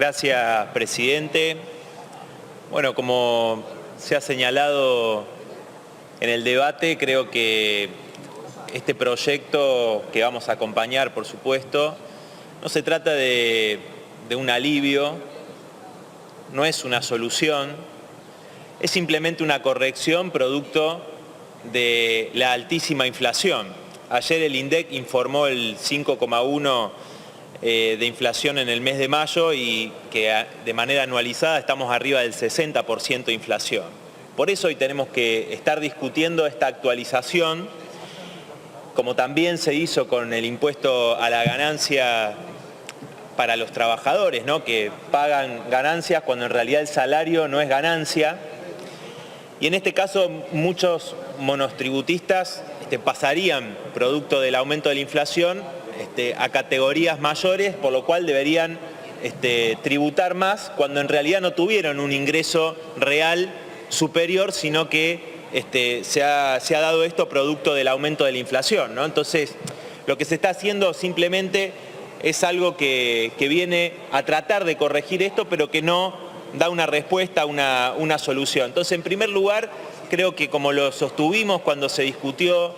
Gracias, presidente. Bueno, como se ha señalado en el debate, creo que este proyecto que vamos a acompañar, por supuesto, no se trata de un alivio, no es una solución, es simplemente una corrección producto de la altísima inflación. Ayer el INDEC informó el 5,1% de inflación en el mes de mayo y que de manera anualizada estamos arriba del 60% de inflación. Por eso hoy tenemos que estar discutiendo esta actualización, como también se hizo con el impuesto a la ganancia para los trabajadores, ¿no? Que pagan ganancias cuando en realidad el salario no es ganancia. Y en este caso muchos monotributistas pasarían, producto del aumento de la inflación, a categorías mayores, por lo cual deberían tributar más cuando en realidad no tuvieron un ingreso real superior, sino que se ha dado esto producto del aumento de la inflación, ¿no? Entonces, lo que se está haciendo simplemente es algo que viene a tratar de corregir esto, pero que no da una respuesta, una solución. Entonces, en primer lugar, creo que como lo sostuvimos cuando se discutió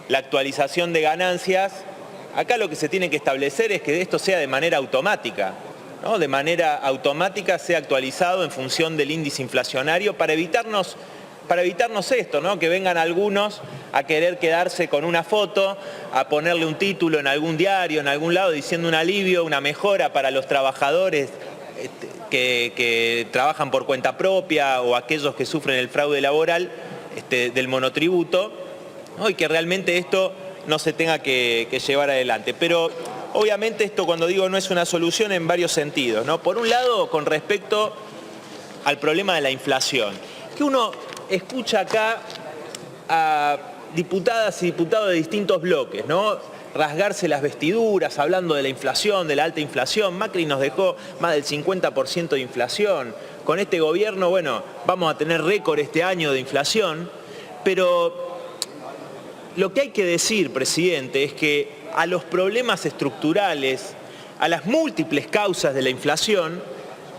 la actualización de ganancias, acá lo que se tiene que establecer es que esto sea de manera automática, ¿no? De manera automática sea actualizado en función del índice inflacionario para evitarnos esto, ¿no? Que vengan algunos a querer quedarse con una foto, a ponerle un título en algún diario, en algún lado, diciendo un alivio, una mejora para los trabajadores que trabajan por cuenta propia o aquellos que sufren el fraude laboral del monotributo, ¿no? Y que realmente esto no se tenga que llevar adelante. Pero obviamente esto, cuando digo no es una solución, en varios sentidos, ¿no? Por un lado, con respecto al problema de la inflación, que uno escucha acá a diputadas y diputados de distintos bloques, ¿no? Rasgarse las vestiduras hablando de la inflación, de la alta inflación. Macri nos dejó más del 50% de inflación. Con este gobierno, bueno, vamos a tener récord este año de inflación, pero lo que hay que decir, presidente, es que a los problemas estructurales, a las múltiples causas de la inflación,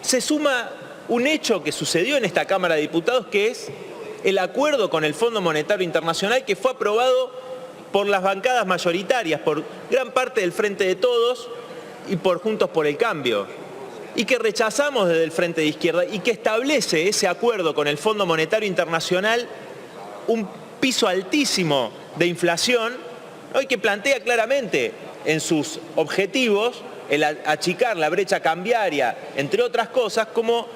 se suma un hecho que sucedió en esta Cámara de Diputados, que es el acuerdo con el Fondo Monetario Internacional, que fue aprobado por las bancadas mayoritarias, por gran parte del Frente de Todos y por Juntos por el Cambio, y que rechazamos desde el Frente de Izquierda, y que establece ese acuerdo con el Fondo Monetario Internacional un piso altísimo de inflación, ¿no? Y que plantea claramente en sus objetivos el achicar la brecha cambiaria, entre otras cosas, como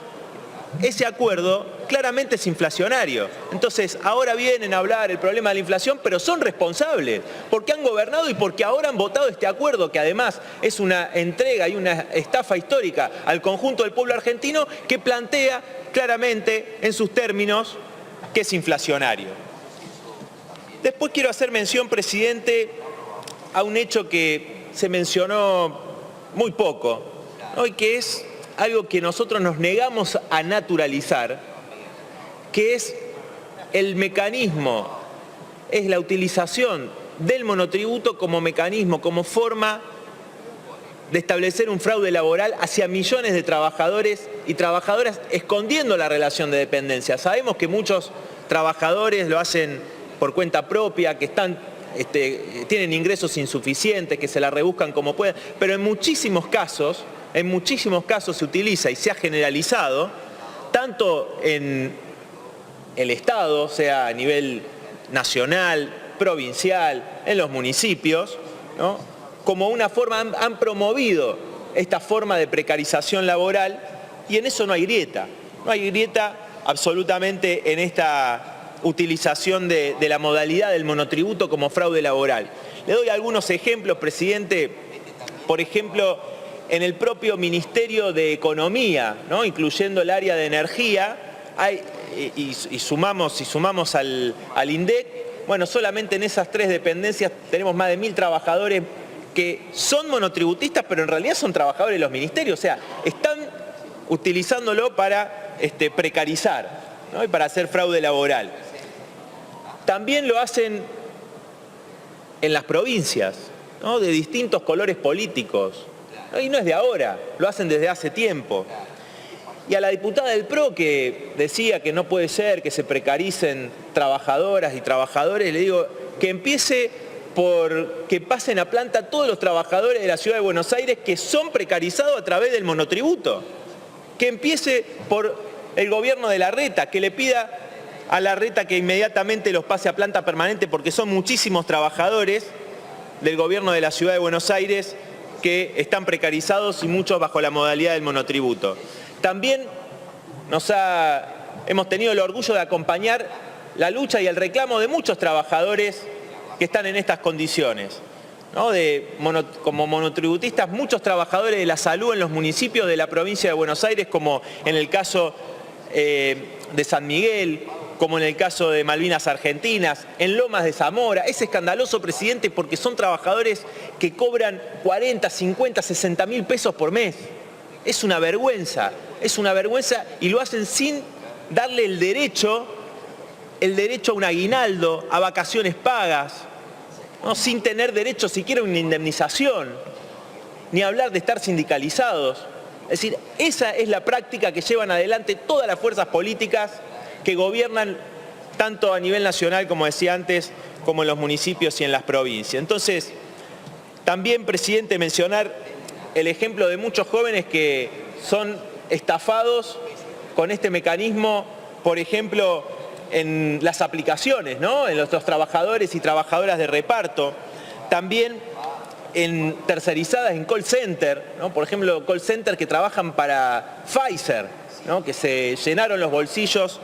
ese acuerdo claramente es inflacionario. Entonces, ahora vienen a hablar el problema de la inflación, pero son responsables, porque han gobernado y porque ahora han votado este acuerdo, que además es una entrega y una estafa histórica al conjunto del pueblo argentino, que plantea claramente en sus términos que es inflacionario. Después quiero hacer mención, presidente, a un hecho que se mencionó muy poco, ¿no? Y que es algo que nosotros nos negamos a naturalizar, que es el mecanismo, es la utilización del monotributo como mecanismo, como forma de establecer un fraude laboral hacia millones de trabajadores y trabajadoras, escondiendo la relación de dependencia. Sabemos que muchos trabajadores lo hacen por cuenta propia, que tienen ingresos insuficientes, que se la rebuscan como pueden, pero en muchísimos casos se utiliza y se ha generalizado, tanto en el Estado, sea a nivel nacional, provincial, en los municipios, ¿no? Como una forma, han promovido esta forma de precarización laboral, y en eso no hay grieta absolutamente en esta utilización de la modalidad del monotributo como fraude laboral. Le doy algunos ejemplos, presidente. Por ejemplo, en el propio Ministerio de Economía, ¿no? Incluyendo el área de energía, y sumamos al INDEC, bueno, solamente en esas tres dependencias tenemos más de 1000 trabajadores que son monotributistas, pero en realidad son trabajadores de los ministerios, o sea, están utilizándolo para precarizar, ¿no? Y para hacer fraude laboral. También lo hacen en las provincias, ¿no? De distintos colores políticos, ¿no? Y no es de ahora, lo hacen desde hace tiempo. Y a la diputada del PRO que decía que no puede ser que se precaricen trabajadoras y trabajadores, le digo que empiece por que pasen a planta todos los trabajadores de la Ciudad de Buenos Aires que son precarizados a través del monotributo. Que empiece por el gobierno de Larreta, que le pida a Larreta que inmediatamente los pase a planta permanente porque son muchísimos trabajadores del gobierno de la Ciudad de Buenos Aires que están precarizados y muchos bajo la modalidad del monotributo. También hemos tenido el orgullo de acompañar la lucha y el reclamo de muchos trabajadores que están en estas condiciones, ¿no? Como monotributistas, muchos trabajadores de la salud en los municipios de la provincia de Buenos Aires, como en el caso de San Miguel, como en el caso de Malvinas Argentinas, en Lomas de Zamora. Es escandaloso, presidente, porque son trabajadores que cobran 40, 50, 60 mil pesos por mes. Es una vergüenza y lo hacen sin darle el derecho a un aguinaldo, a vacaciones pagas, ¿no? Sin tener derecho siquiera a una indemnización, ni hablar de estar sindicalizados. Es decir, esa es la práctica que llevan adelante todas las fuerzas políticas que gobiernan tanto a nivel nacional, como decía antes, como en los municipios y en las provincias. Entonces, también, presidente, mencionar el ejemplo de muchos jóvenes que son estafados con este mecanismo, por ejemplo, en las aplicaciones, ¿no? En los trabajadores y trabajadoras de reparto, también en tercerizadas en call center, ¿no? Por ejemplo, call center que trabajan para Pfizer, ¿no? Que se llenaron los bolsillos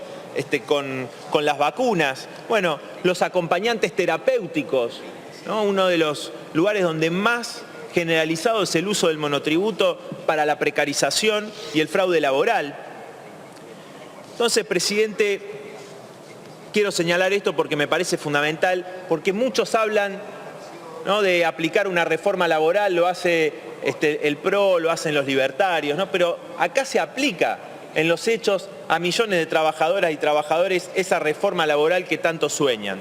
con las vacunas. Bueno, los acompañantes terapéuticos, ¿no? Uno de los lugares donde más generalizado es el uso del monotributo para la precarización y el fraude laboral. Entonces, presidente, quiero señalar esto porque me parece fundamental, porque muchos hablan, ¿no?, de aplicar una reforma laboral, lo hace el PRO, lo hacen los libertarios, ¿no? Pero acá se aplica en los hechos a millones de trabajadoras y trabajadores esa reforma laboral que tanto sueñan.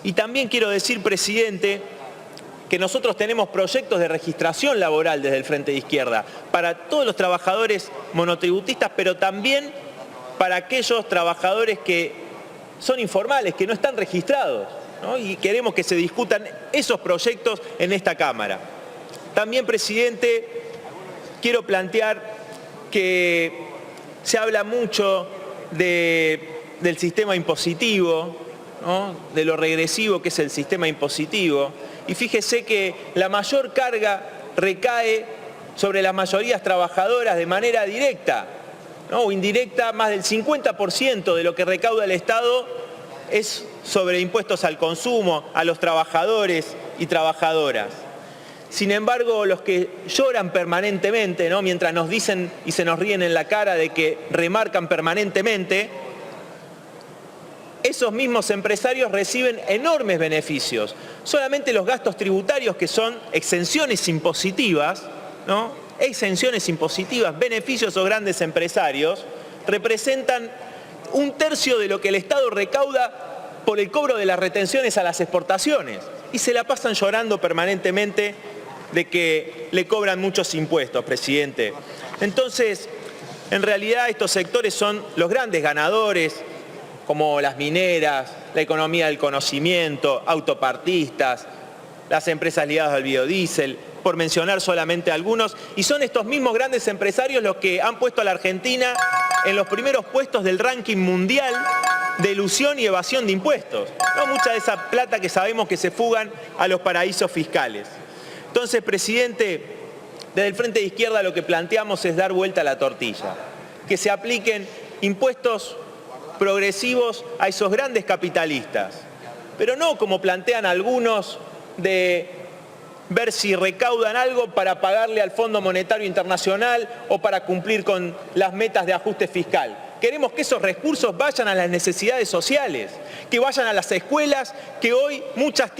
Y también quiero decir, presidente, que nosotros tenemos proyectos de registración laboral desde el Frente de Izquierda para todos los trabajadores monotributistas, pero también para aquellos trabajadores que son informales, que no están registrados, ¿no? Y queremos que se discutan esos proyectos en esta Cámara. También, presidente, quiero plantear que se habla mucho del sistema impositivo, ¿no?, de lo regresivo que es el sistema impositivo. Y fíjese que la mayor carga recae sobre las mayorías trabajadoras de manera directa, ¿no?, o indirecta. Más del 50% de lo que recauda el Estado es sobre impuestos al consumo, a los trabajadores y trabajadoras. Sin embargo, los que lloran permanentemente, ¿no?, mientras nos dicen y se nos ríen en la cara de que remarcan permanentemente, esos mismos empresarios reciben enormes beneficios. Solamente los gastos tributarios, que son exenciones impositivas, ¿no?, exenciones impositivas, beneficios a grandes empresarios, representan 1/3 de lo que el Estado recauda por el cobro de las retenciones a las exportaciones. Y se la pasan llorando permanentemente de que le cobran muchos impuestos, presidente. Entonces, en realidad estos sectores son los grandes ganadores, como las mineras, la economía del conocimiento, autopartistas, las empresas ligadas al biodiesel, por mencionar solamente algunos. Y son estos mismos grandes empresarios los que han puesto a la Argentina en los primeros puestos del ranking mundial de elusión y evasión de impuestos, ¿no? Mucha de esa plata que sabemos que se fugan a los paraísos fiscales. Entonces, presidente, desde el Frente de Izquierda lo que planteamos es dar vuelta a la tortilla, que se apliquen impuestos progresivos a esos grandes capitalistas, pero no como plantean algunos, de ver si recaudan algo para pagarle al Fondo Monetario Internacional o para cumplir con las metas de ajuste fiscal. Queremos que esos recursos vayan a las necesidades sociales, que vayan a las escuelas, que hoy muchas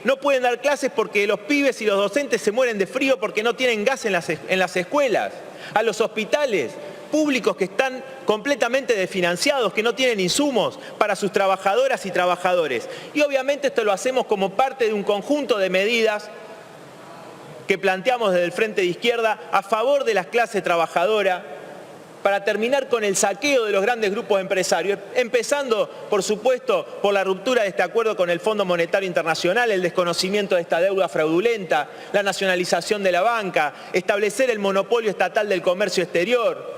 no pueden dar clases porque los pibes y los docentes se mueren de frío porque no tienen gas en las escuelas, a los hospitales públicos que están completamente desfinanciados, que no tienen insumos para sus trabajadoras y trabajadores. Y obviamente esto lo hacemos como parte de un conjunto de medidas que planteamos desde el Frente de Izquierda a favor de las clases trabajadoras, para terminar con el saqueo de los grandes grupos empresarios, empezando, por supuesto, por la ruptura de este acuerdo con el Fondo Monetario Internacional, el desconocimiento de esta deuda fraudulenta, la nacionalización de la banca, establecer el monopolio estatal del comercio exterior.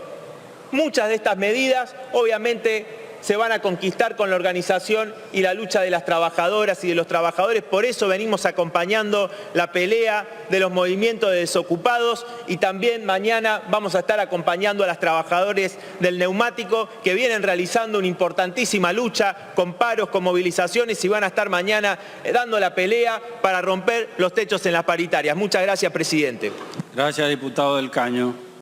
Muchas de estas medidas, obviamente, se van a conquistar con la organización y la lucha de las trabajadoras y de los trabajadores. Por eso venimos acompañando la pelea de los movimientos de desocupados y también mañana vamos a estar acompañando a los trabajadores del neumático que vienen realizando una importantísima lucha con paros, con movilizaciones y van a estar mañana dando la pelea para romper los techos en las paritarias. Muchas gracias, presidente. Gracias, diputado del Caño.